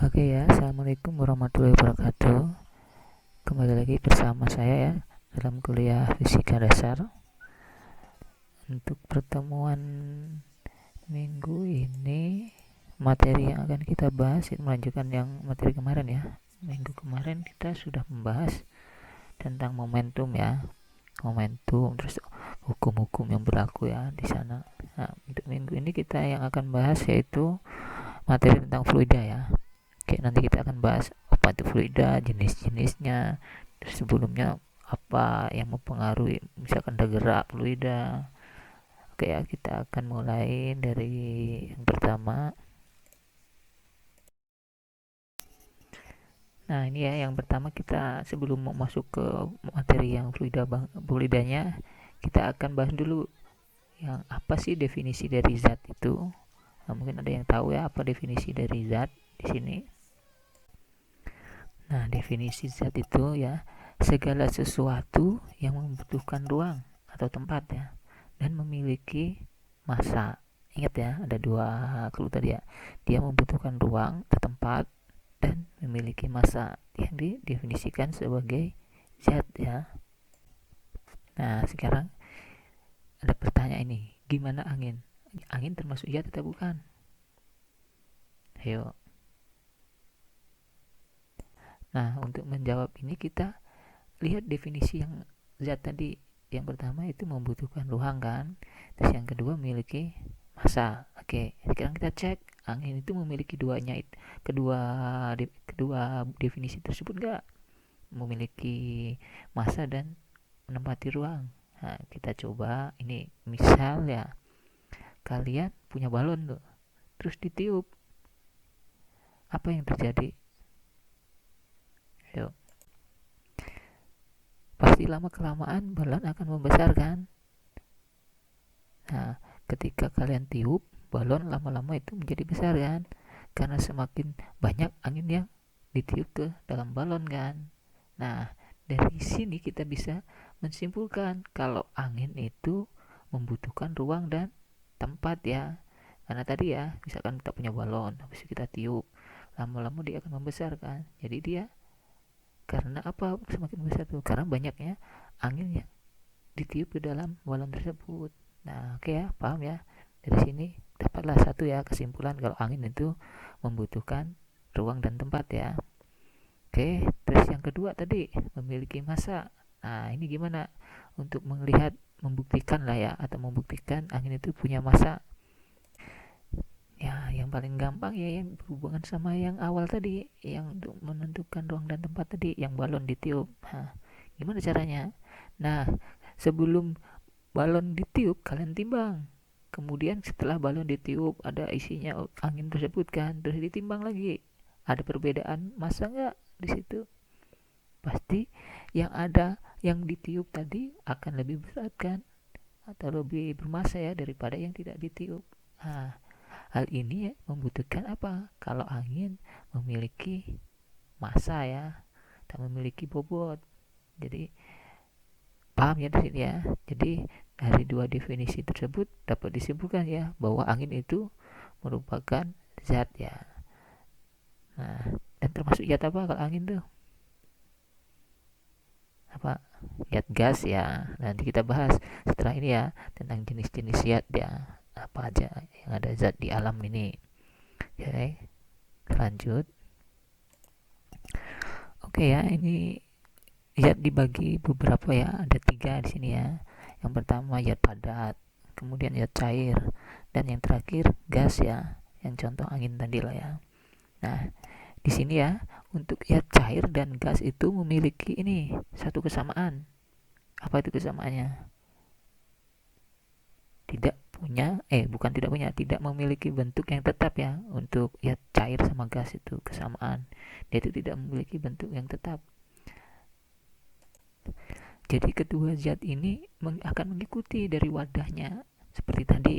Oke ya, assalamualaikum warahmatullahi wabarakatuh. Kembali lagi bersama saya ya dalam kuliah fisika dasar. Untuk pertemuan minggu ini, materi yang akan kita bahas itu melanjutkan yang materi kemarin ya. Minggu kemarin kita sudah membahas tentang momentum ya, momentum terus hukum-hukum yang berlaku ya di sana. Nah, untuk minggu ini kita yang akan bahas yaitu materi tentang fluida ya. Oke, nanti kita akan bahas apa itu fluida, jenis-jenisnya, terus sebelumnya apa yang mempengaruhi misalkan ada gerak fluida. Oke ya, kita akan mulai dari yang pertama. Nah, ini ya yang pertama, kita sebelum mau masuk ke materi yang fluidanya, kita akan bahas dulu yang apa sih definisi dari zat itu. Nah, mungkin ada yang tahu ya apa definisi dari zat di sini. Nah, definisi zat itu ya segala sesuatu yang membutuhkan ruang atau tempat ya dan memiliki massa. Ingat ya, ada dua clue tadi ya. Dia membutuhkan ruang atau tempat dan memiliki massa yang didefinisikan sebagai zat ya. Nah, sekarang ada pertanyaan ini. Gimana angin? Angin termasuk zat atau bukan? Ayo. Nah, untuk menjawab ini kita lihat definisi yang zat tadi. Yang pertama itu membutuhkan ruang kan, terus yang kedua memiliki massa. Oke, sekarang kita cek angin itu memiliki kedua definisi tersebut enggak, memiliki massa dan menempati ruang. Nah, kita coba ini misal ya, kalian punya balon tuh terus ditiup, apa yang terjadi? Yuk, pasti lama kelamaan balon akan membesar kan. Nah, ketika kalian tiup, balon lama-lama itu menjadi besar kan, karena semakin banyak angin yang ditiup ke dalam balon kan. Nah, dari sini kita bisa menyimpulkan kalau angin itu membutuhkan ruang dan tempat ya. Karena tadi ya, misalkan kita punya balon, habis kita tiup, lama-lama dia akan membesar kan. Jadi dia karena apa semakin besar tuh? Karena banyaknya angin yang ditiup ke dalam balon tersebut. Nah, oke ya, paham ya? Dari sini dapatlah satu ya kesimpulan kalau angin itu membutuhkan ruang dan tempat ya. Oke, terus yang kedua tadi memiliki massa. Nah, ini gimana untuk melihat, membuktikan lah ya, atau membuktikan angin itu punya massa? Ya, yang paling gampang ya yang berhubungan sama yang awal tadi, yang untuk menentukan ruang dan tempat tadi, yang balon ditiup. Nah, gimana caranya? Nah, sebelum balon ditiup kalian timbang, kemudian setelah balon ditiup ada isinya angin tersebut kan, terus ditimbang lagi, ada perbedaan massa nggak di situ? Pasti yang ada yang ditiup tadi akan lebih berat kan, atau lebih bermassa ya daripada yang tidak ditiup. Nah, hal ini ya membutuhkan apa? Kalau angin memiliki massa ya dan memiliki bobot. Jadi paham ya di sini ya. Jadi dari dua definisi tersebut dapat disimpulkan ya bahwa angin itu merupakan zat ya. Nah, dan termasuk zat apa kalau angin tuh? Apa? Zat gas ya. Nanti kita bahas setelah ini ya tentang jenis-jenis zat ya. Apa aja yang ada zat di alam ini. Oke, lanjut. Oke ya, ini zat dibagi beberapa ya, ada tiga di sini ya. Yang pertama zat padat, kemudian zat cair, dan yang terakhir gas ya, yang contoh angin tadi lah ya. Nah, di sini ya untuk zat cair dan gas itu memiliki ini satu kesamaan. Apa itu kesamaannya? Tidak punya, bukan tidak punya, tidak memiliki bentuk yang tetap ya. Untuk zat cair sama gas itu kesamaan, dia itu tidak memiliki bentuk yang tetap. Jadi kedua zat ini akan mengikuti dari wadahnya. Seperti tadi,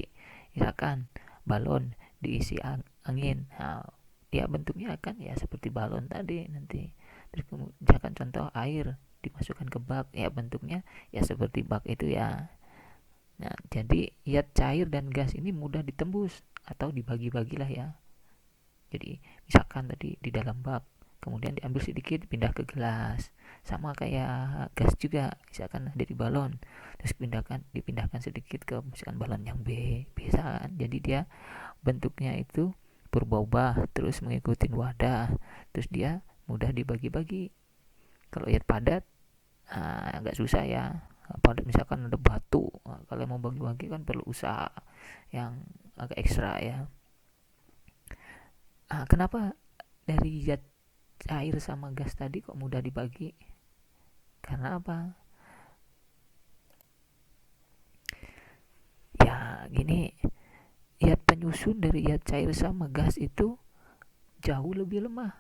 misalkan balon diisi angin. Nah, dia bentuknya akan ya seperti balon tadi nanti. Terus misalkan contoh air dimasukkan ke bak, ya bentuknya ya seperti bak itu ya. Nah, jadi zat cair dan gas ini mudah ditembus atau dibagi-bagilah ya. Jadi misalkan tadi di dalam bak, kemudian diambil sedikit pindah ke gelas, sama kayak gas juga, misalkan ada di balon terus dipindahkan sedikit ke misalkan balon yang B, bisa kan. Jadi dia bentuknya itu berubah-ubah terus mengikuti wadah, terus dia mudah dibagi-bagi. Kalau lihat padat agak susah ya. Padat misalkan ada batu, kalau mau bagi-bagi kan perlu usaha yang agak ekstra ya. Kenapa dari zat air sama gas tadi kok mudah dibagi? Karena apa? Ya gini, zat penyusun dari zat cair sama gas itu jauh lebih lemah,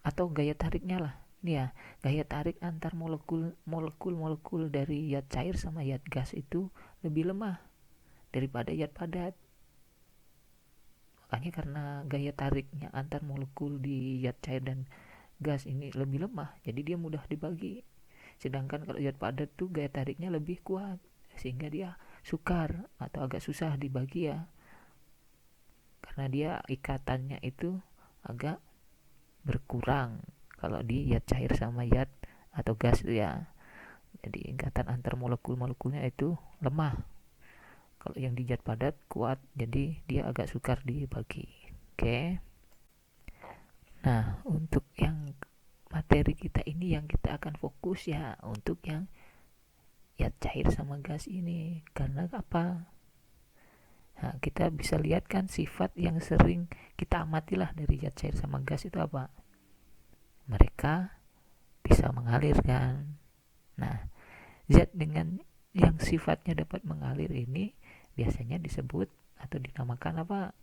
atau gaya tariknya lah. Ini ya, gaya tarik antar molekul dari zat cair sama zat gas itu lebih lemah daripada zat padat. Makanya karena gaya tariknya antar molekul di zat cair dan gas ini lebih lemah, jadi dia mudah dibagi. Sedangkan kalau zat padat tuh gaya tariknya lebih kuat, sehingga dia sukar atau agak susah dibagi ya, karena dia ikatannya itu agak berkurang kalau di zat cair sama zat atau gas itu ya. Jadi ikatan antar molekul-molekulnya itu lemah. Kalau yang di zat padat kuat, jadi dia agak sukar dibagi. Oke. Nah, untuk yang materi kita ini yang kita akan fokus ya untuk yang zat cair sama gas ini. Karena apa? Nah, kita bisa lihat kan sifat yang sering kita amatilah dari zat cair sama gas itu apa? Mereka bisa mengalir kan. Nah, zat dengan yang sifatnya dapat mengalir ini biasanya disebut atau dinamakan apa?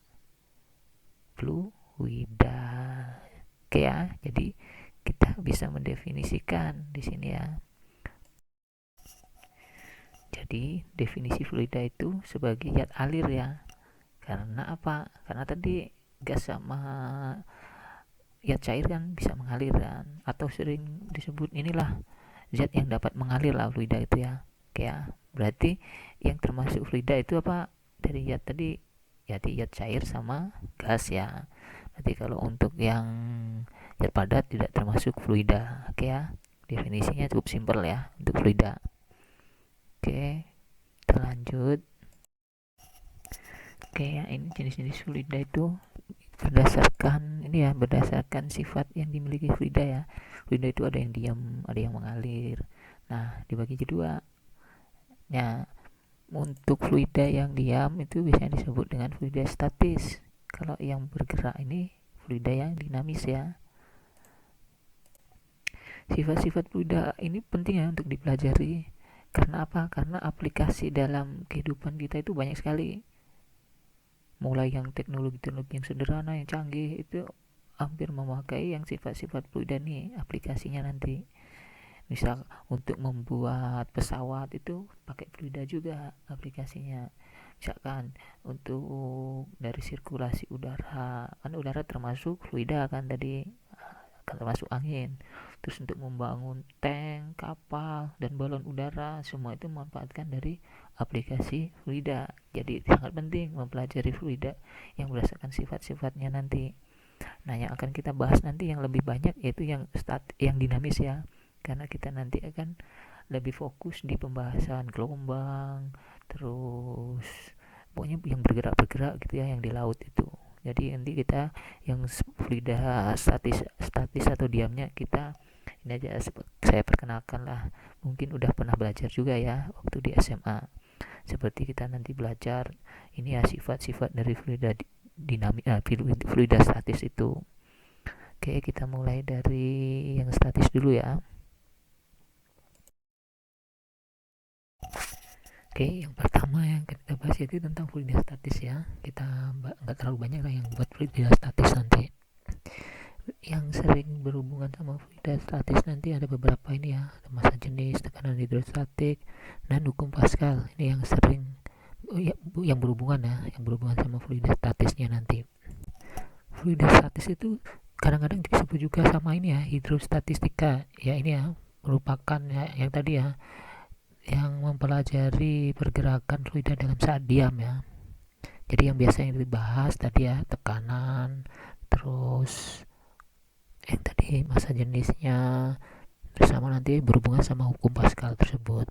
Fluida. Oke ya, jadi kita bisa mendefinisikan di sini ya. Jadi definisi fluida itu sebagai zat alir ya. Karena apa? Karena tadi gas sama zat cair kan bisa mengalir kan, atau sering disebut inilah zat yang dapat mengalir lah fluida itu ya. Oke ya, berarti yang termasuk fluida itu apa? Dari zat tadi, jadi zat cair sama gas ya. Nanti kalau untuk yang zat padat tidak termasuk fluida. Oke ya, definisinya cukup simpel ya untuk fluida. Oke, kita lanjut. Oke ya, ini jenis-jenis fluida itu berdasarkan sifat yang dimiliki fluida ya. Fluida itu ada yang diam, ada yang mengalir. Nah, dibagi jadi dua. Nah, untuk fluida yang diam itu biasanya disebut dengan fluida statis. Kalau yang bergerak ini fluida yang dinamis ya. Sifat-sifat fluida ini penting ya untuk dipelajari. Karena apa? Karena aplikasi dalam kehidupan kita itu banyak sekali. Mulai yang teknologi-teknologi yang sederhana, yang canggih itu hampir memakai yang sifat-sifat fluida nih aplikasinya nanti. Misal untuk membuat pesawat itu pakai fluida juga aplikasinya. Misalkan untuk dari sirkulasi udara, kan udara termasuk fluida kan tadi, kan termasuk angin. Terus untuk membangun tank, kapal, dan balon udara, semua itu memanfaatkan dari aplikasi fluida. Jadi sangat penting mempelajari fluida yang berdasarkan sifat-sifatnya nanti. Nah, yang akan kita bahas nanti yang lebih banyak yaitu yang dinamis ya. Karena kita nanti akan lebih fokus di pembahasan gelombang, terus pokoknya yang bergerak-bergerak gitu ya, yang di laut itu. Jadi nanti kita yang fluida statis atau diamnya kita ini aja saya perkenalkan lah. Mungkin udah pernah belajar juga ya waktu di SMA. Seperti kita nanti belajar ini ya sifat-sifat dari fluida fluida statis itu. Oke, kita mulai dari yang statis dulu ya. Oke, yang pertama yang kita bahas itu tentang fluida statis ya. Kita nggak terlalu banyak lah yang buat fluida statis nanti. Yang sering berhubungan sama fluida statis nanti ada beberapa ini ya, massa jenis, tekanan hidrostatik, dan hukum Pascal. Ini yang sering yang berhubungan ya, yang berhubungan sama fluida statisnya nanti. Fluida statis itu kadang-kadang disebut juga sama ini ya, hidrostatistika. Ya ini ya, merupakan ya yang tadi ya, yang mempelajari pergerakan fluida dalam saat diam ya. Jadi yang biasa yang dibahas tadi ya, tekanan, terus yang tadi massa jenisnya, bersama nanti berhubungan sama hukum Pascal tersebut.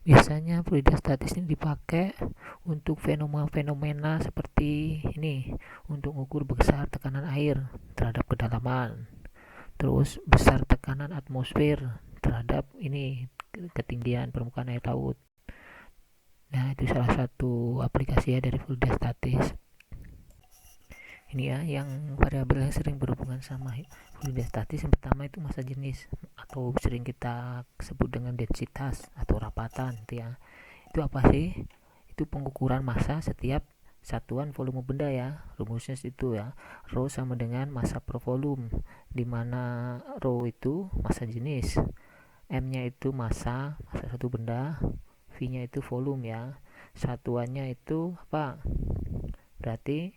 Biasanya fluida statis ini dipakai untuk fenomena seperti ini, untuk mengukur besar tekanan air terhadap kedalaman, terus besar tekanan atmosfer terhadap ini ketinggian permukaan air laut. Nah, itu salah satu aplikasi ya dari fluida statis. Ini ya yang variabel yang sering berhubungan sama fluida statis. Yang pertama itu massa jenis atau sering kita sebut dengan densitas atau rapatan itu ya. Itu apa sih? Itu pengukuran massa setiap satuan volume benda ya. Rumusnya itu ya, rho sama dengan massa per volume, di mana rho itu massa jenis, m-nya itu massa satu benda, v-nya itu volume ya. Satuannya itu apa? Berarti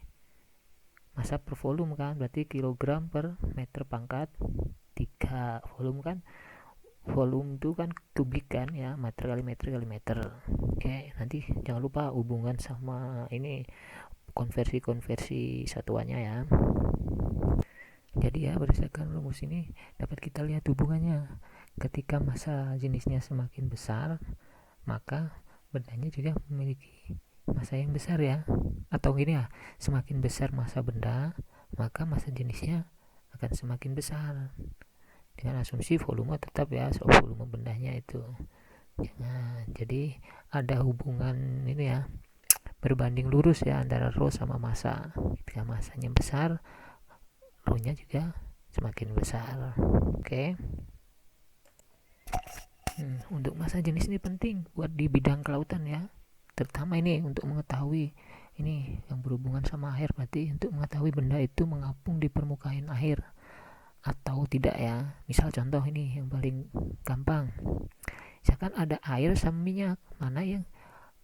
massa per volume kan, berarti kilogram per meter pangkat 3. Volume kan, volume itu kan kubik kan ya, meter kali meter kali meter. Oke, nanti jangan lupa hubungan sama ini konversi satuannya ya. Jadi ya berdasarkan rumus ini dapat kita lihat hubungannya. Ketika massa jenisnya semakin besar, maka bendanya juga memiliki massa yang besar ya. Atau gini ya, semakin besar massa benda, maka massa jenisnya akan semakin besar, dengan asumsi volume tetap ya, so volume bendanya itu. Nah, jadi ada hubungan ini ya, berbanding lurus ya antara rho sama massa. Ketika massanya besar, rho-nya juga semakin besar. Oke. Untuk massa jenis ini penting buat di bidang kelautan ya, terutama ini untuk mengetahui ini yang berhubungan sama air, berarti untuk mengetahui benda itu mengapung di permukaan air atau tidak ya. Misal contoh ini yang paling gampang, misalkan ada air sama minyak, mana yang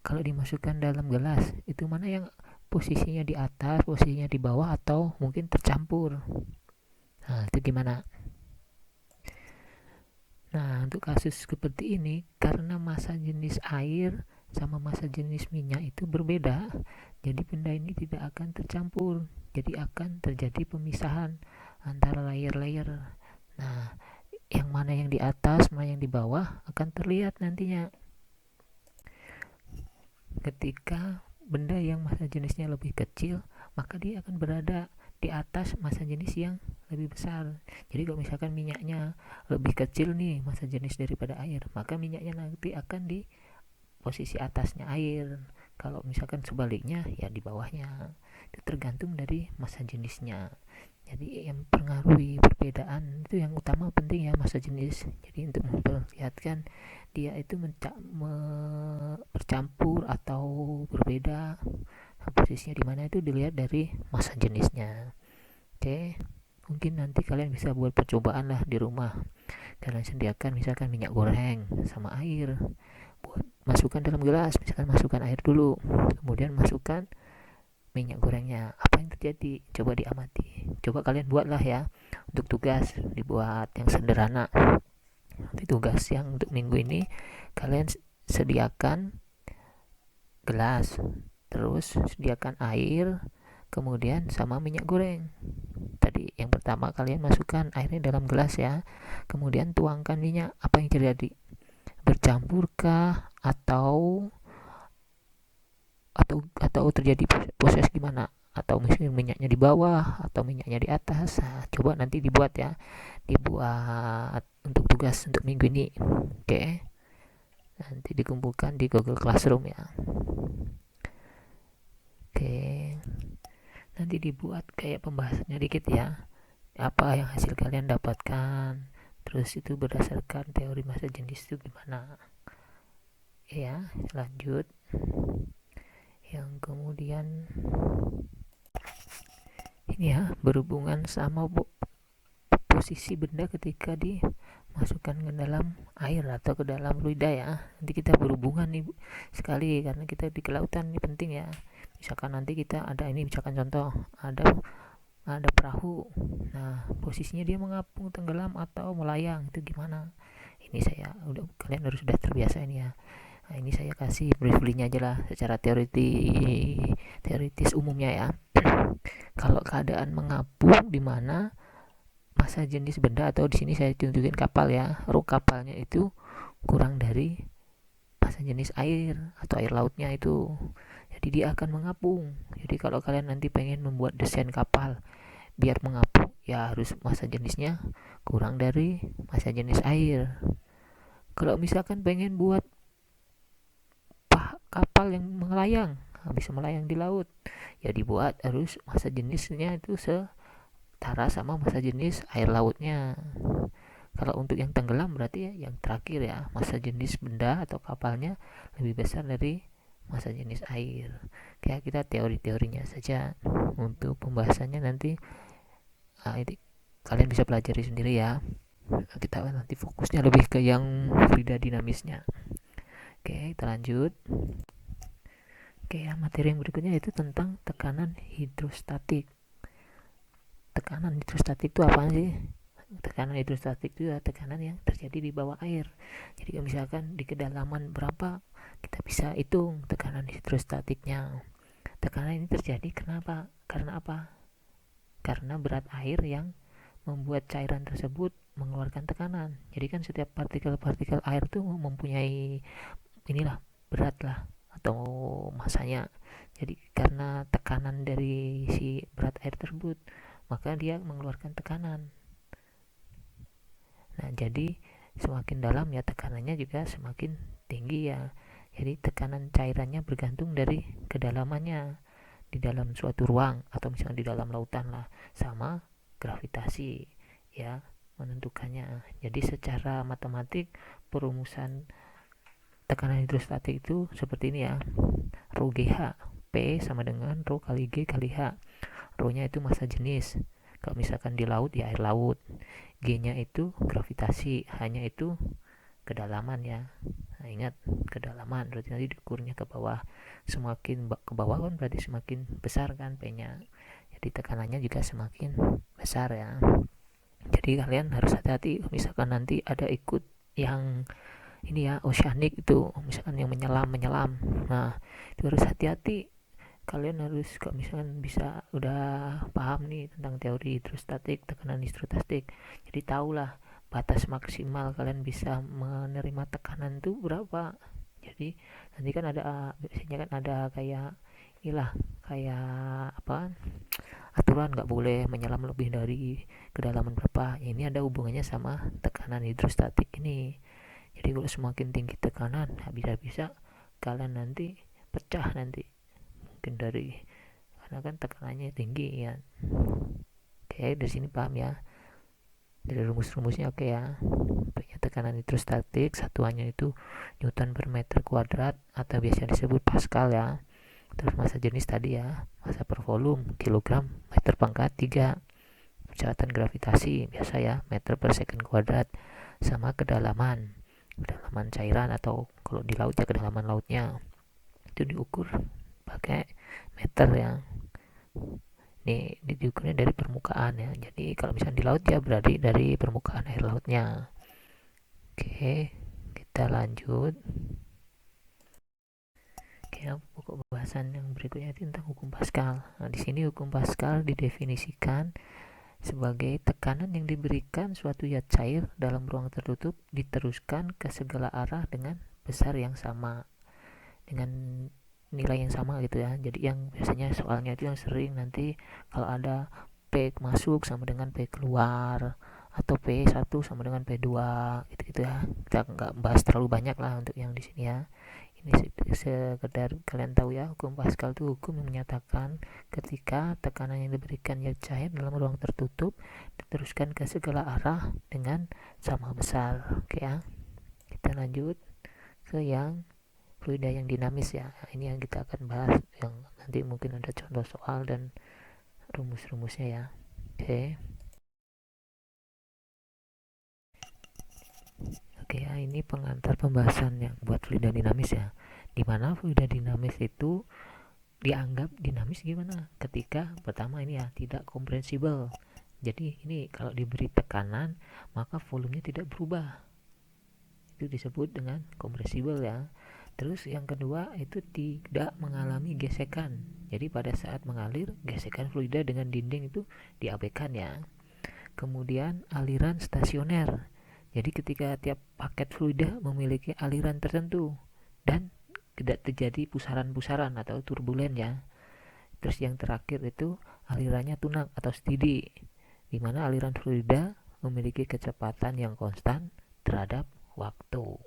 kalau dimasukkan dalam gelas itu mana yang posisinya di atas, posisinya di bawah, atau mungkin tercampur. Nah, itu gimana? Nah, untuk kasus seperti ini, karena massa jenis air sama massa jenis minyak itu berbeda, jadi benda ini tidak akan tercampur. Jadi akan terjadi pemisahan antara layer-layer. Nah, yang mana yang di atas, mana yang di bawah akan terlihat nantinya. Ketika benda yang massa jenisnya lebih kecil, maka dia akan berada di atas massa jenis yang lebih besar. Jadi kalau misalkan minyaknya lebih kecil nih massa jenis daripada air, maka minyaknya nanti akan di posisi atasnya air. Kalau misalkan sebaliknya ya di bawahnya. Itu tergantung dari massa jenisnya. Jadi yang mempengaruhi perbedaan itu yang utama penting ya, massa jenis. Jadi untuk memperlihatkan dia itu bercampur atau berbeda, posisinya di mana itu dilihat dari massa jenisnya. Oke, mungkin nanti kalian bisa buat percobaan lah di rumah. Kalian sediakan misalkan minyak goreng sama air, buat masukkan dalam gelas. Misalkan masukkan air dulu, kemudian masukkan minyak gorengnya. Apa yang terjadi? Coba diamati. Coba kalian buatlah ya. Untuk tugas dibuat yang sederhana. Nanti tugas yang untuk minggu ini kalian sediakan gelas, terus sediakan air, kemudian sama minyak goreng. Tadi yang pertama kalian masukkan airnya dalam gelas ya, kemudian tuangkan minyak. Apa yang terjadi? Bercampurkah atau terjadi proses gimana? Atau misalnya minyaknya di bawah atau minyaknya di atas? Nah, coba nanti dibuat ya, dibuat untuk tugas untuk minggu ini. Oke, nanti dikumpulkan di Google Classroom ya. Oke, nanti dibuat kayak pembahasannya dikit ya, apa yang hasil kalian dapatkan, terus itu berdasarkan teori massa jenis itu gimana ya. Lanjut yang kemudian ini ya, berhubungan sama posisi benda ketika dimasukkan ke dalam air atau ke dalam fluida ya. Nanti kita berhubungan nih sekali karena kita di kelautan, ini penting ya. Misalkan nanti kita ada ini, misalkan contoh ada perahu. Nah, posisinya dia mengapung, tenggelam atau melayang, itu gimana? Ini kalian harus sudah terbiasa ini ya. Nah, ini saya kasih briefly-nya aja lah secara teoritis umumnya ya. Kalau keadaan mengapung di mana massa jenis benda, atau di sini saya tunjukin kapal ya, rho kapalnya itu kurang dari massa jenis air atau air lautnya itu, jadi dia akan mengapung. Jadi kalau kalian nanti pengen membuat desain kapal biar mengapung, ya harus massa jenisnya kurang dari massa jenis air. Kalau misalkan pengen buat kapal yang melayang, bisa melayang di laut, ya dibuat harus massa jenisnya itu setara sama massa jenis air lautnya. Kalau untuk yang tenggelam berarti ya yang terakhir ya, massa jenis benda atau kapalnya lebih besar dari massa jenis air. Kayak kita teori-teorinya saja, untuk pembahasannya nanti ini kalian bisa pelajari sendiri ya. Kita nanti fokusnya lebih ke yang fluida dinamisnya. Oke, kita lanjut. Oke ya, materi yang berikutnya itu tentang tekanan hidrostatik. Tekanan hidrostatik itu apa sih? Tekanan hidrostatik itu adalah tekanan yang terjadi di bawah air. Jadi kalau misalkan di kedalaman berapa, kita bisa hitung tekanan hidrostatiknya. Tekanan ini terjadi kenapa? Karena apa? Karena berat air yang membuat cairan tersebut mengeluarkan tekanan. Jadi kan setiap partikel-partikel air tuh mempunyai inilah berat lah atau masanya. Jadi karena tekanan dari si berat air tersebut, maka dia mengeluarkan tekanan. Nah, jadi semakin dalam ya tekanannya juga semakin tinggi ya. Jadi tekanan cairannya bergantung dari kedalamannya di dalam suatu ruang atau misalnya di dalam lautan lah, sama gravitasi ya menentukannya. Jadi secara matematik perumusan tekanan hidrostatik itu seperti ini ya. Rho GH, P sama dengan rho kali G kali H. Rho-nya itu massa jenis. Kalau misalkan di laut ya air laut. G-nya itu gravitasi, H-nya itu kedalaman ya. Nah, ingat kedalaman berarti nanti diukurnya ke bawah. Semakin ke bawah kan berarti semakin besar kan P-nya. Jadi tekanannya juga semakin besar ya. Jadi kalian harus hati-hati misalkan nanti ada ikut yang ini ya oceanic itu, misalkan yang menyelam. Nah, itu harus hati-hati. Kalian harus kalau misalkan bisa udah paham nih tentang teori hidrostatik, tekanan hidrostatik, jadi tahulah batas maksimal kalian bisa menerima tekanan itu berapa. Jadi nanti kan ada biasanya kan ada kayak inilah, kayak apa, aturan nggak boleh menyelam lebih dari kedalaman berapa ya, ini ada hubungannya sama tekanan hidrostatik ini. Jadi kalau semakin tinggi tekanan, bisa-bisa kalian nanti pecah nanti, mungkin dari karena kan tekanannya tinggi ya. Oke, dari sini paham ya, dari rumus-rumusnya. Oke ya, tekanan hidrostatik satuannya itu Newton per meter kuadrat atau biasa disebut Pascal ya. Terus massa jenis tadi ya, massa per volume kilogram meter pangkat 3. Percepatan gravitasi biasa ya, meter per second kuadrat, sama kedalaman cairan atau kalau di laut ya kedalaman lautnya itu diukur pakai meter ya. Ini diukurnya dari permukaan ya, jadi kalau misalnya di laut ya berarti dari permukaan air lautnya. Oke, kita lanjut. Oke, pokok bahasan yang berikutnya itu tentang hukum Pascal. Nah, di sini hukum Pascal didefinisikan sebagai tekanan yang diberikan suatu zat cair dalam ruang tertutup diteruskan ke segala arah dengan besar yang sama, dengan nilai yang sama gitu ya. Jadi yang biasanya soalnya itu yang sering nanti kalau ada P masuk sama dengan P keluar, atau P1 sama dengan P2 gitu-gitu ya. Kita nggak bahas terlalu banyak lah untuk yang di sini ya. Ini sekedar kalian tahu ya, hukum Pascal itu hukum yang menyatakan ketika tekanan yang diberikan zat cair dalam ruang tertutup diteruskan ke segala arah dengan sama besar. Oke ya, kita lanjut ke yang fluida yang dinamis ya. Ini yang kita akan bahas, yang nanti mungkin ada contoh soal dan rumus-rumusnya ya. Oke. Oke ya, ini pengantar pembahasan yang buat fluida dinamis ya. Dimana fluida dinamis itu dianggap dinamis gimana? Ketika pertama ini ya tidak komprensibel. Jadi ini kalau diberi tekanan maka volumenya tidak berubah. Itu disebut dengan komprensibel ya. Terus yang kedua itu tidak mengalami gesekan. Jadi pada saat mengalir, gesekan fluida dengan dinding itu diabaikan ya. Kemudian aliran stasioner. Jadi ketika tiap paket fluida memiliki aliran tertentu dan tidak terjadi pusaran-pusaran atau turbulen ya. Terus yang terakhir itu alirannya tunak atau steady, di mana aliran fluida memiliki kecepatan yang konstan terhadap waktu.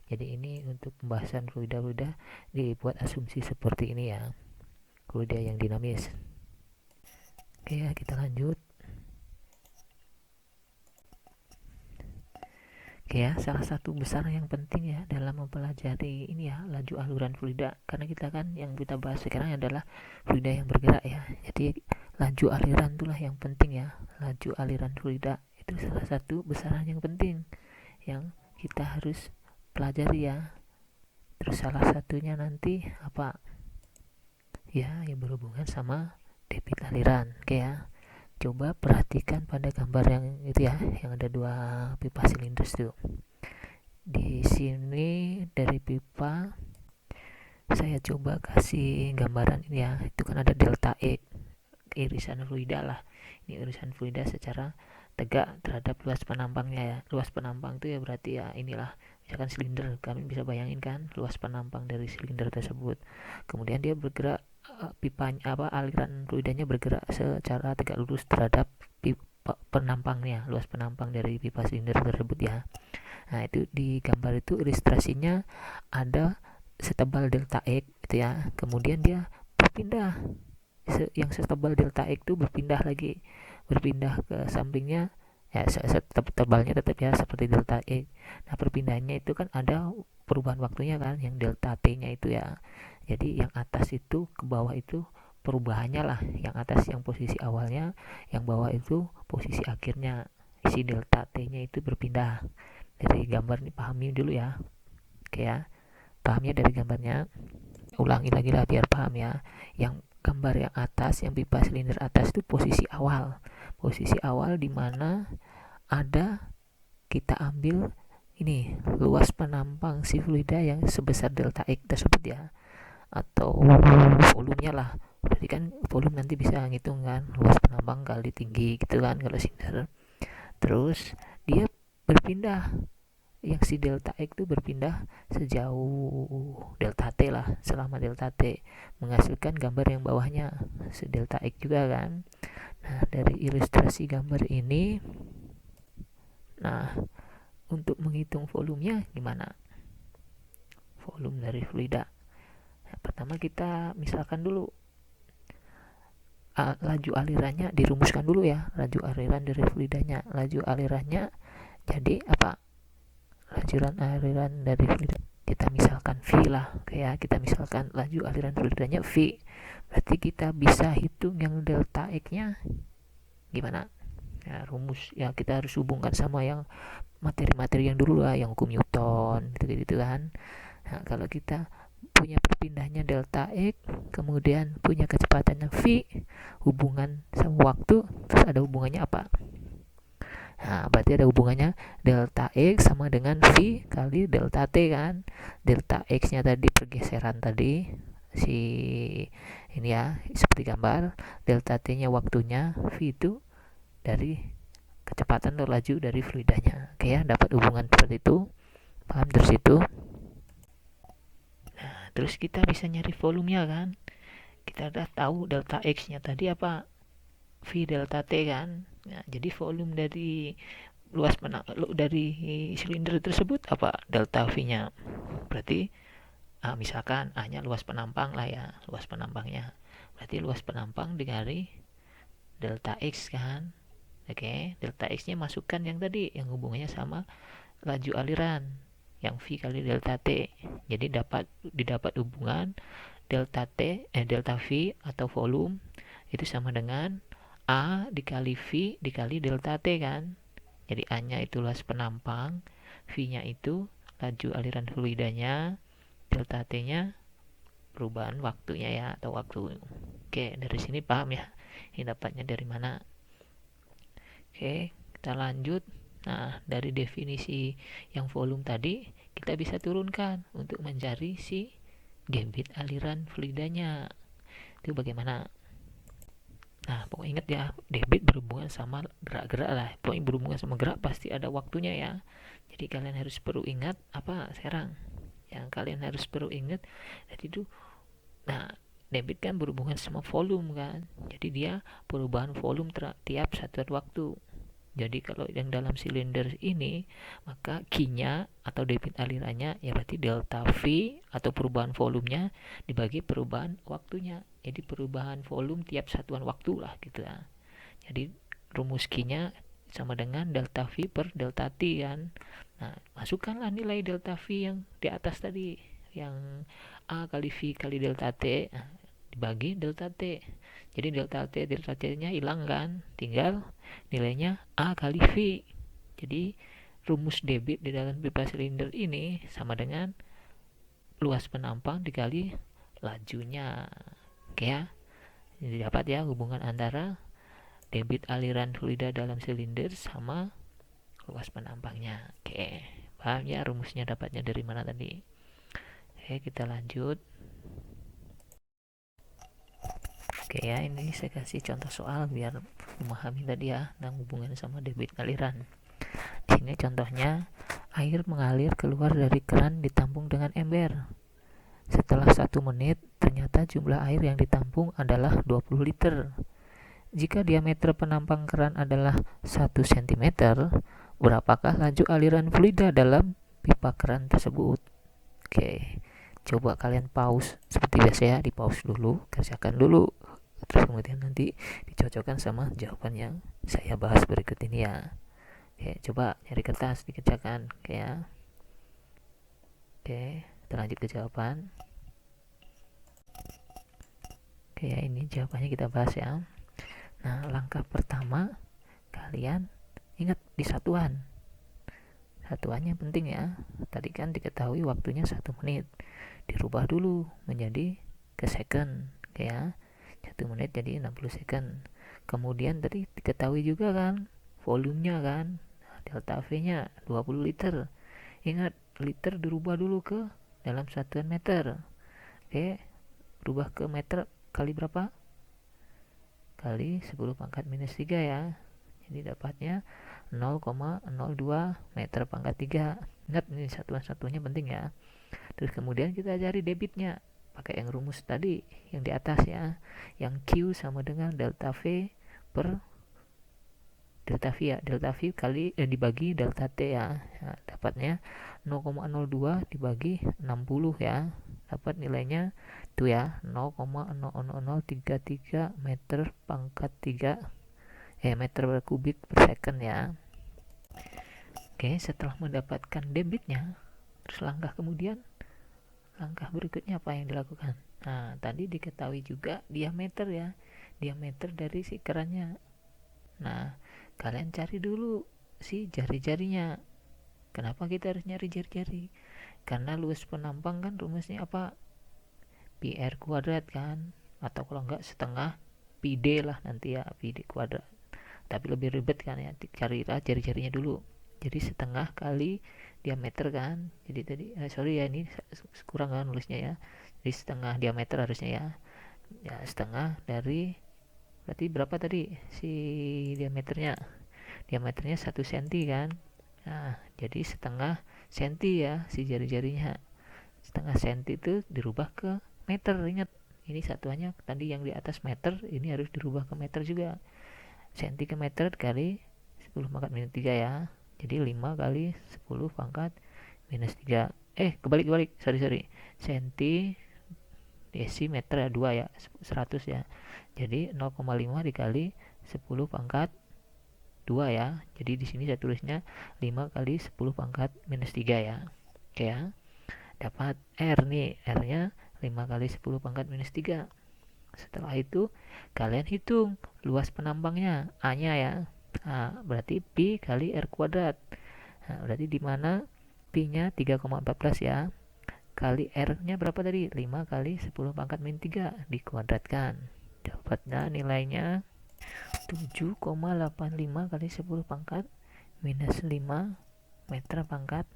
Jadi ini untuk pembahasan fluida-fluida dibuat asumsi seperti ini ya, fluida yang dinamis. Oke ya, kita lanjut. Oke ya, salah satu besar yang penting ya dalam mempelajari ini ya, laju aliran fluida, karena kita kan yang kita bahas sekarang adalah fluida yang bergerak ya. Jadi laju aliran itulah yang penting ya. Laju aliran fluida itu salah satu besaran yang penting yang kita harus pelajari ya. Terus salah satunya nanti apa? Ya, yang berhubungan sama debit aliran. Oke ya. Coba perhatikan pada gambar yang itu ya, yang ada dua pipa silinder tuh. Di sini dari pipa saya coba kasih gambaran ini ya, itu kan ada delta E, irisan fluida lah. Ini irisan fluida secara tegak terhadap luas penampangnya ya. Luas penampang itu ya berarti ya inilah, misalkan silinder, kami bisa bayangin kan luas penampang dari silinder tersebut. Kemudian dia bergerak, pipanya aliran fluidanya bergerak secara tegak lurus terhadap pipa penampangnya, luas penampang dari pipa silinder tersebut ya. Nah itu di gambar itu ilustrasinya ada setebal delta X gitu ya. Kemudian dia berpindah, yang setebal delta X itu berpindah ke sampingnya ya, tebalnya tetap ya seperti delta X. Nah perpindahannya itu kan ada perubahan waktunya kan, yang delta T nya itu ya. Jadi yang atas itu ke bawah itu perubahannya lah, yang atas yang posisi awalnya, yang bawah itu posisi akhirnya. Si delta T nya itu berpindah. Dari gambar ini pahami dulu ya. Oke ya, pahamnya dari gambarnya, ulangi lagi lah biar paham ya. Yang gambar yang atas, yang pipa silinder atas itu posisi awal di mana ada, kita ambil ini luas penampang si fluida yang sebesar delta X tersebut ya, atau volumenya lah. Berarti kan volume nanti bisa ngitung kan, luas penampang kali tinggi gitu kan kalau silinder. Terus dia berpindah, yang si delta X itu berpindah sejauh delta T lah, selama delta T, menghasilkan gambar yang bawahnya se delta X juga kan. Nah dari ilustrasi gambar ini, nah untuk menghitung volumenya gimana, volume dari fluida. Nah, pertama kita misalkan dulu laju alirannya, dirumuskan dulu ya laju aliran dari fluidanya. Laju alirannya jadi apa? Aliran dari fluida kita misalkan V lah, kayak kita misalkan laju aliran fluidanya V. Berarti kita bisa hitung yang delta X nya gimana ya, rumus ya kita harus hubungkan sama yang materi-materi yang dulu lah, yang hukum Newton gitu kan. Nah kalau kita punya perpindahnya delta X, kemudian punya kecepatannya V, hubungan sama waktu, terus ada hubungannya apa? Nah berarti ada hubungannya delta X sama dengan V kali delta T kan. Delta X nya tadi pergeseran tadi si ini ya, seperti gambar. Delta T nya waktunya, V itu dari kecepatan atau laju dari fluidanya. Oke ya, dapat hubungan seperti itu, paham terus itu. Nah terus kita bisa nyari volumenya kan, kita udah tahu delta X nya tadi apa, V delta T kan. Nah, jadi volume dari dari silinder tersebut apa, delta V nya. Berarti misalkan A nya luas penampang lah ya, luas penampangnya. Berarti luas penampang dikali delta X kan. Oke, delta X nya masukkan yang tadi, yang hubungannya sama laju aliran, yang V kali delta T. Jadi didapat hubungan delta V atau volume itu sama dengan A dikali V dikali delta T kan. Jadi A nya itu luas penampang, V nya itu laju aliran fluidanya, delta T nya perubahan waktunya ya, atau waktu. Oke, dari sini paham ya ini dapatnya dari mana. Oke, kita lanjut. Nah dari definisi yang volume tadi kita bisa turunkan untuk mencari si debit aliran fluidanya. Itu bagaimana? Nah, pokoknya ingat ya, debit berhubungan sama gerak-gerak lah. Pokoknya berhubungan sama gerak pasti ada waktunya ya. Jadi kalian harus perlu ingat apa sekarang? Yang kalian harus perlu ingat jadi itu. Nah, debit kan berhubungan sama volume kan. Jadi dia perubahan volume tiap satuan waktu. Jadi kalau yang dalam silinder ini, maka Q-nya atau debit alirannya ya berarti delta V atau perubahan volumenya dibagi perubahan waktunya. Jadi perubahan volume tiap satuan waktu lah gitu ya. Jadi rumus Q-nya sama dengan delta V per delta T kan. Nah, masukkanlah nilai delta V yang di atas tadi, yang A kali V kali delta T, nah, dibagi delta T. Jadi delta T nya hilang kan, tinggal nilainya A kali V. Jadi rumus debit di dalam pipa silinder ini sama dengan luas penampang dikali lajunya. Oke ya. Jadi dapat ya hubungan antara debit aliran fluida dalam silinder sama luas penampangnya. Oke, paham ya rumusnya dapatnya dari mana tadi? Oke, kita lanjut. Oke ya, ini saya kasih contoh soal biar memahami tadi ya tentang hubungan sama debit aliran. Di sini contohnya, air mengalir keluar dari keran ditampung dengan ember. Setelah 1 menit, ternyata jumlah air yang ditampung adalah 20 liter. Jika diameter penampang keran adalah 1 cm, berapakah laju aliran fluida dalam pipa keran tersebut? Oke, coba kalian pause seperti biasa ya, di pause dulu, kerjakan dulu. Terus kemudian nanti dicocokkan sama jawaban yang saya bahas berikut ini ya. Oke, coba nyari kertas dikerjakan. Oke ya. Oke, kita lanjut ke jawaban. Oke ya, ini jawabannya kita bahas ya. Nah, langkah pertama kalian ingat di satuan. Satuannya penting ya. Tadi kan diketahui waktunya 1 menit. Dirubah dulu menjadi ke second. Oke ya. 1 menit jadi 60 second. Kemudian tadi diketahui juga kan volumenya kan, delta V nya 20 liter. Ingat, liter dirubah dulu ke dalam satuan meter. Oke, rubah ke meter kali berapa? Kali 10 pangkat minus 3 ya. Jadi dapatnya 0,02 meter pangkat 3. Ingat, ini satuan-satunya penting ya. Terus kemudian kita cari debitnya pakai yang rumus tadi yang di atas ya, yang Q sama dengan delta V per delta V ya, delta V kali dibagi delta T ya. Nah, dapatnya 0,02 dibagi 60 ya, dapat nilainya tuh ya 0,00033 meter pangkat 3 meter kubik per second ya. Oke, setelah mendapatkan debitnya, terus langkah berikutnya apa yang dilakukan? Nah, tadi diketahui juga diameter ya, diameter dari si kerannya. Nah, kalian cari dulu si jari-jarinya. Kenapa kita harus nyari jari-jari? Karena luas penampang kan rumusnya apa? Pi R kuadrat kan, atau kalau enggak setengah pi D lah nanti ya, pi D kuadrat. Tapi lebih ribet kan ya, carilah jari-jarinya dulu. Jadi setengah kali diameter kan. Jadi tadi sorry ya, ini kurang kan nulisnya ya. Jadi setengah diameter harusnya ya. Ya, setengah dari berarti berapa tadi si diameternya? Diameternya 1 cm kan. Nah, jadi setengah senti ya si jari-jarinya. Setengah senti itu dirubah ke meter. Ingat, ini satuannya tadi yang di atas meter, ini harus dirubah ke meter juga. Senti ke meter kali 10 pangkat minus 3 ya. Jadi 5 kali 10 pangkat minus 3. Kebalik. Sorry. Senti desimeter ya, 2 ya, 100 ya. Jadi 0,5 dikali 10 pangkat 2 ya. Jadi di sini saya tulisnya 5 kali 10 pangkat minus 3 ya. Oke ya. Dapat R nih. R-nya 5 kali 10 pangkat minus 3. Setelah itu kalian hitung luas penampangnya, A-nya ya. Nah, berarti Pi kali R kuadrat. Nah, berarti di mana Pi-nya 3,14 ya. Kali R-nya berapa tadi? 5 kali 10 pangkat min 3 dikuadratkan. Dapatnya nilainya 7,85 kali 10 pangkat minus 5 meter pangkat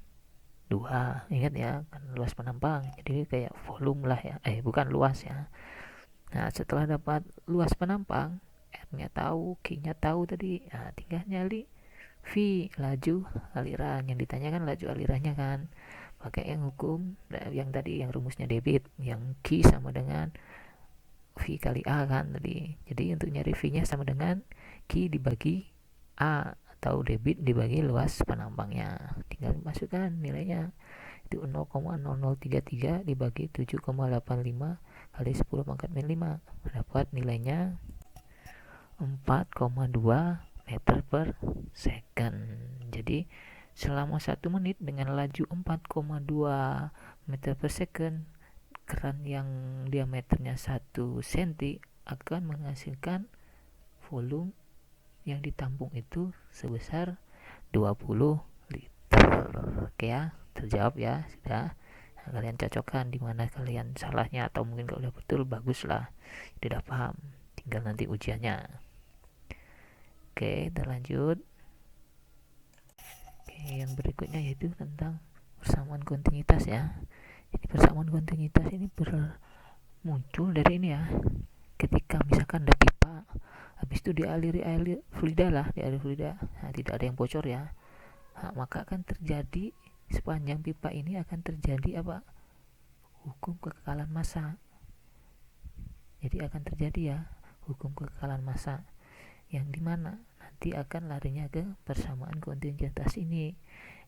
2. Ingat ya, kan luas penampang. Jadi kayak volume lah ya. Bukan luas ya. Nah, setelah dapat luas penampang, R-nya tahu, Q-nya tahu tadi. Nah, tinggal nyali V, laju aliran. Yang ditanyakan laju alirannya kan. Pakai yang hukum, yang tadi yang rumusnya debit, yang Q sama dengan V kali A kan tadi. Jadi untuk nyari V-nya sama dengan Q dibagi A, atau debit dibagi luas penampangnya. Tinggal masukkan nilainya. Itu 0,0033 dibagi 7,85 kali 10 pangkat min 5. Dapat nilainya 4,2 meter per second. Jadi selama 1 menit dengan laju 4,2 meter per second, keran yang diameternya 1 cm akan menghasilkan volume yang ditampung itu sebesar 20 liter. Oke ya, terjawab ya, sudah. Nah, kalian cocokkan di mana kalian salahnya, atau mungkin kalau udah betul bagus lah, tidak paham, tinggal nanti ujiannya. Oke, kita lanjut. Oke, yang berikutnya yaitu tentang persamaan kontinuitas ya. Ini persamaan kontinuitas ini muncul dari ini ya, ketika misalkan ada pipa, habis itu dialiri air fluida lah, nah, tidak ada yang bocor ya. Nah, maka akan terjadi sepanjang pipa ini akan terjadi apa? Hukum kekekalan massa. Jadi akan terjadi ya hukum kekekalan massa, yang dimana nanti akan larinya ke persamaan kontinuitas ini,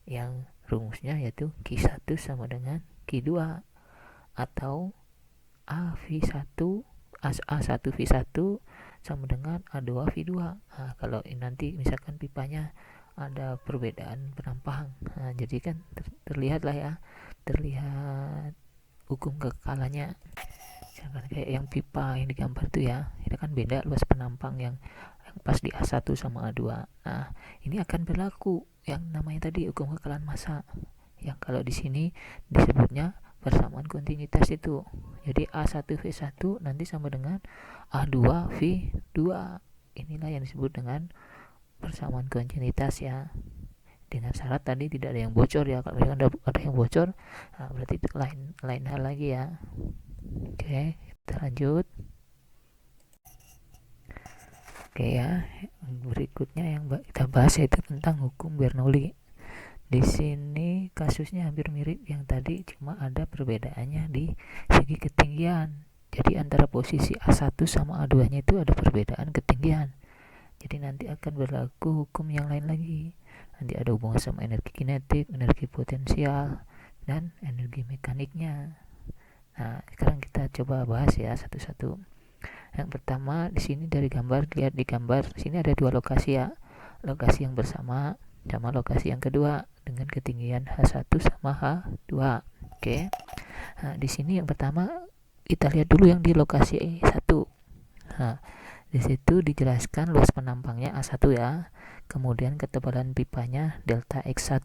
yang rumusnya yaitu Q1 sama dengan Q2, atau A1V1 sama dengan A2V2. Nah, kalau nanti misalkan pipanya ada perbedaan penampang, nah, jadi kan terlihat lah ya, terlihat hukum kekekalannya. Misalkan kayak yang pipa yang digambar tuh ya, itu kan beda luas penampang yang pas di A1 sama A2. Nah, ini akan berlaku yang namanya tadi hukum kekekalan massa, yang kalau di sini disebutnya persamaan kontinuitas itu. Jadi A1V1 nanti sama dengan A2V2. Inilah yang disebut dengan persamaan kontinuitas ya. Dengan syarat tadi tidak ada yang bocor ya. Kalau ada yang bocor, nah berarti itu lain hal lagi ya. Oke, kita lanjut. Oke ya, berikutnya yang kita bahas yaitu tentang hukum Bernoulli. Di sini kasusnya hampir mirip yang tadi, cuma ada perbedaannya di segi ketinggian. Jadi antara posisi A1 sama A2-nya itu ada perbedaan ketinggian. Jadi nanti akan berlaku hukum yang lain lagi. Nanti ada hubungan sama energi kinetik, energi potensial, dan energi mekaniknya. Nah, sekarang kita coba bahas ya satu-satu. Yang pertama di sini dari gambar, lihat di gambar sini ada 2 lokasi ya. Lokasi yang bersama sama lokasi yang kedua dengan ketinggian H1 sama H2. Oke. Nah, di sini yang pertama kita lihat dulu yang di lokasi 1. Nah, di situ dijelaskan luas penampangnya A1 ya. Kemudian ketebalan pipanya delta X1.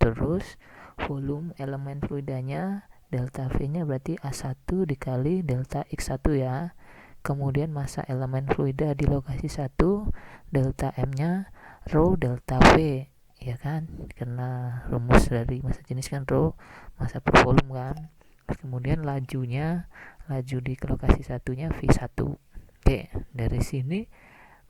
Terus volume elemen fluidanya delta V-nya berarti A1 dikali delta X1 ya. Kemudian massa elemen fluida di lokasi 1 delta M-nya rho delta V, ya kan, karena rumus dari massa jenis kan rho massa per volume kan. Kemudian laju di lokasi satunya V1. Oke, dari sini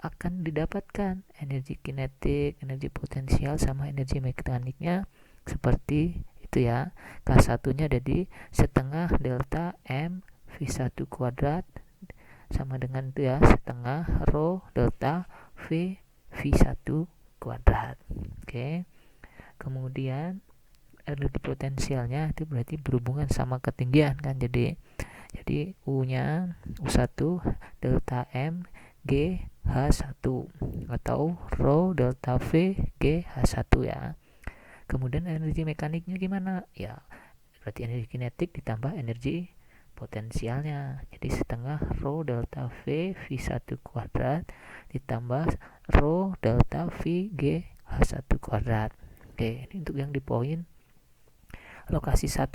akan didapatkan energi kinetik, energi potensial, sama energi mekaniknya seperti itu ya. K1 nya jadi setengah delta M V1 kuadrat sama dengan itu ya, setengah rho delta V V1 kuadrat. Oke. Kemudian energi potensialnya itu berarti berhubungan sama ketinggian kan. Jadi U-nya U1 delta M G H1 atau rho delta V G H1 ya. Kemudian energi mekaniknya gimana? Ya, berarti energi kinetik ditambah energi potensialnya. Jadi setengah rho delta V V1 kuadrat ditambah rho delta V G H1 kuadrat. Oke, ini untuk yang di poin lokasi 1.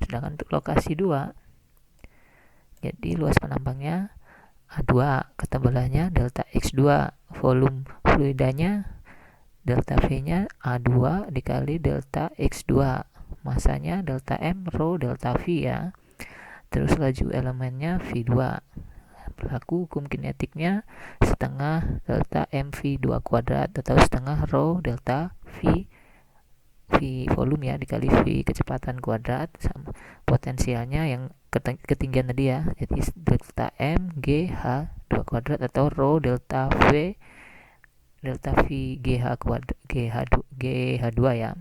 Sedangkan untuk lokasi 2, jadi luas penampangnya A2, ketebalannya delta X2, volume fluidanya delta V-nya A2 dikali delta X2, masanya delta M rho delta V ya. Terus laju elemennya V2. Berlaku hukum kinetiknya setengah delta mv2 kuadrat atau setengah rho delta v volume ya dikali v kecepatan kuadrat sama potensialnya yang ketinggian tadi ya, jadi delta m gh2 kuadrat atau rho delta v gh kuadrat gh2 ya.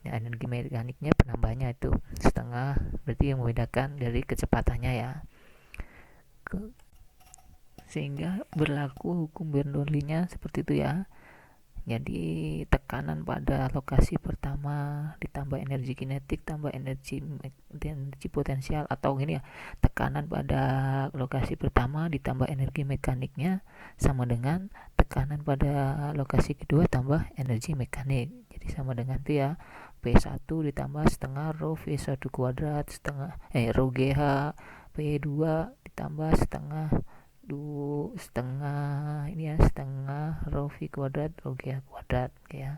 Nah, energi mekaniknya penambahnya itu setengah, berarti yang membedakan dari kecepatannya ya. Sehingga berlaku hukum Bernoulli-nya seperti itu ya. Jadi tekanan pada lokasi pertama ditambah energi kinetik tambah energi potensial, atau gini ya, tekanan pada lokasi pertama ditambah energi mekaniknya sama dengan tekanan pada lokasi kedua tambah energi mekanik. Jadi sama dengan itu ya, P1 ditambah setengah rho V1 kuadrat setengah rho GH P2 ditambah setengah ini ya, setengah rho V kuadrat rho G kuadrat ya.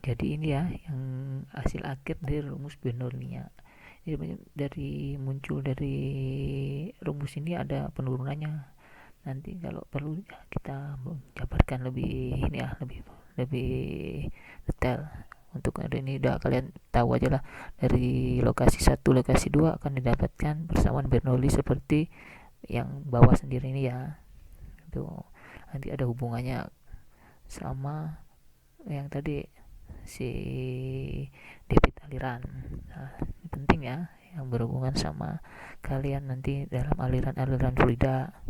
Jadi ini ya yang hasil akhir dari rumus Bernoulli-nya. Jadi dari muncul dari rumus ini ada penurunannya. Nanti kalau perlu kita jabarkan lebih ini ya, lebih detail. Untuk ini udah kalian tahu aja lah, dari lokasi 1 lokasi 2 akan didapatkan persamaan Bernoulli seperti yang bawah sendiri ini ya. Itu nanti ada hubungannya sama yang tadi si debit aliran. Nah, ini penting ya, yang berhubungan sama kalian nanti dalam aliran-aliran fluida.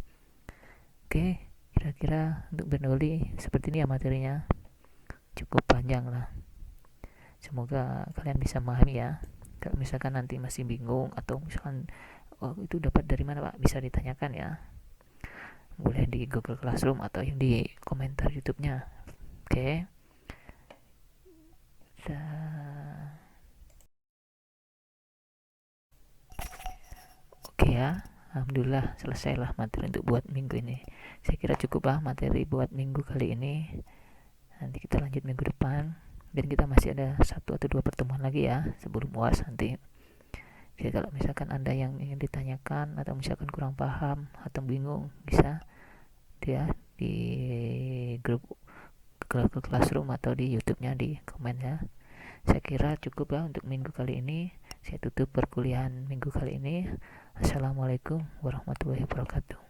Oke, kira-kira untuk Bernoulli seperti ini ya materinya. Cukup panjang lah. Semoga kalian bisa memahami ya. Kalau misalkan nanti masih bingung atau misalkan itu dapat dari mana Pak, bisa ditanyakan ya. Boleh di Google Classroom atau yang di komentar YouTube-nya. Oke. Oke ya. Alhamdulillah selesailah materi untuk buat minggu ini. Saya kira cukup lah materi buat minggu kali ini. Nanti kita lanjut minggu depan. Dan kita masih ada 1 atau 2 pertemuan lagi ya sebelum UAS nanti. Jadi kalau misalkan ada yang ingin ditanyakan atau misalkan kurang paham atau bingung, bisa dia di grup Classroom atau di YouTube-nya di komen ya. Saya kira cukup ya untuk minggu kali ini. Saya tutup perkuliahan minggu kali ini. Assalamualaikum warahmatullahi wabarakatuh.